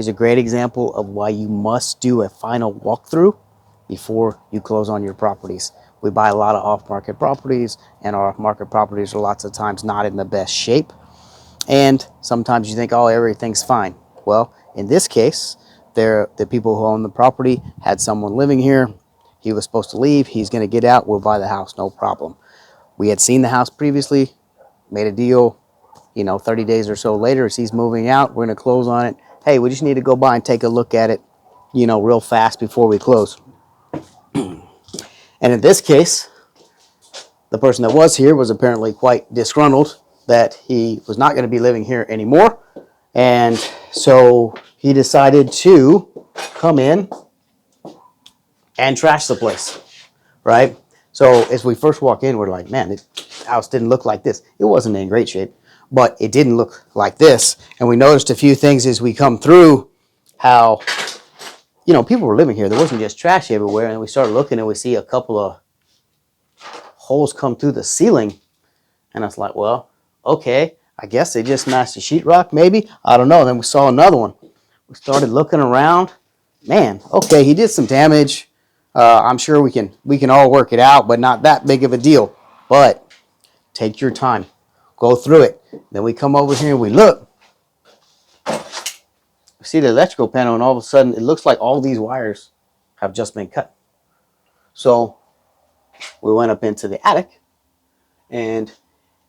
Here's a great example of why you must do a final walkthrough before you close on your properties. We buy a lot of off-market properties, and our off-market properties are lots of times not in the best shape. And sometimes you think, oh, everything's fine. Well, in this case, the people who own the property had someone living here. He was supposed to leave. He's going to get out. We'll buy the house, no problem. We had seen the house previously, made a deal, 30 days or so later, as he's moving out, we're going to close on it. Hey, we just need to go by and take a look at it, real fast before we close. And in this case, the person that was here was apparently quite disgruntled that he was not going to be living here anymore. And so he decided to come in and trash the place, right? So as we first walk in, we're like, man, the house didn't look like this. It wasn't in great shape, but it didn't look like this. And we noticed a few things as we come through, how, people were living here. There wasn't just trash everywhere. And we started looking and we see a couple of holes come through the ceiling. And I was like, well, okay, I guess they just smashed the sheetrock, maybe. I don't know. Then we saw another one. We started looking around. Man, okay, he did some damage. I'm sure we can all work it out, but not that big of a deal. But take your time. Go through it. Then we come over here and we look. We see the electrical panel, and all of a sudden it looks like all these wires have just been cut. So we went up into the attic, and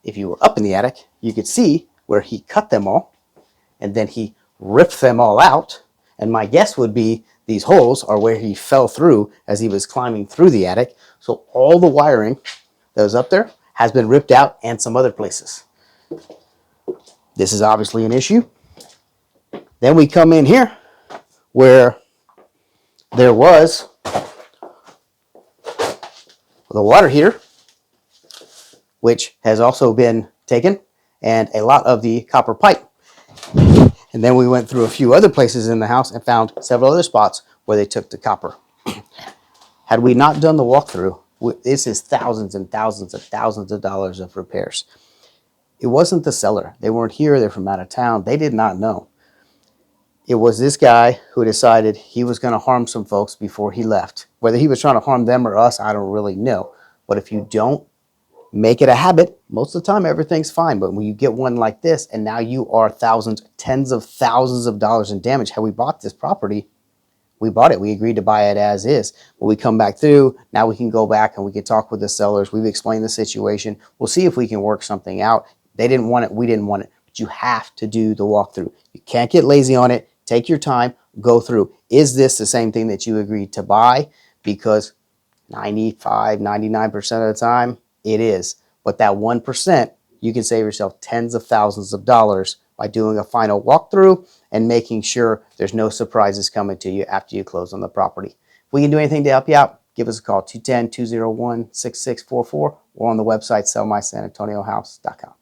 if you were up in the attic, you could see where he cut them all, and then he ripped them all out. And my guess would be these holes are where he fell through as he was climbing through the attic. So all the wiring that was up there has been ripped out, and some other places. This is obviously an issue. Then we come in here where there was the water heater, which has also been taken, and a lot of the copper pipe. And then we went through a few other places in the house and found several other spots where they took the copper. Had we not done the walkthrough, this is thousands and thousands and thousands of dollars of repairs. It wasn't the seller. They weren't here. They're from out of town. They did not know. It was this guy who decided he was going to harm some folks before he left. Whether he was trying to harm them or us, I don't really know. But if you don't make it a habit, most of the time everything's fine. But when you get one like this, and now you are thousands, tens of thousands of dollars in damage. Had we bought this property, we bought it. We agreed to buy it as is. When we come back through, now we can go back and we can talk with the sellers. We've explained the situation. We'll see if we can work something out. They didn't want it. We didn't want it. But you have to do the walkthrough. You can't get lazy on it. Take your time. Go through. Is this the same thing that you agreed to buy? Because 95, 99% of the time, it is. But that 1%, you can save yourself tens of thousands of dollars by doing a final walkthrough and making sure there's no surprises coming to you after you close on the property. If we can do anything to help you out, give us a call, 210-201-6644, or on the website, sellmysanantoniohouse.com.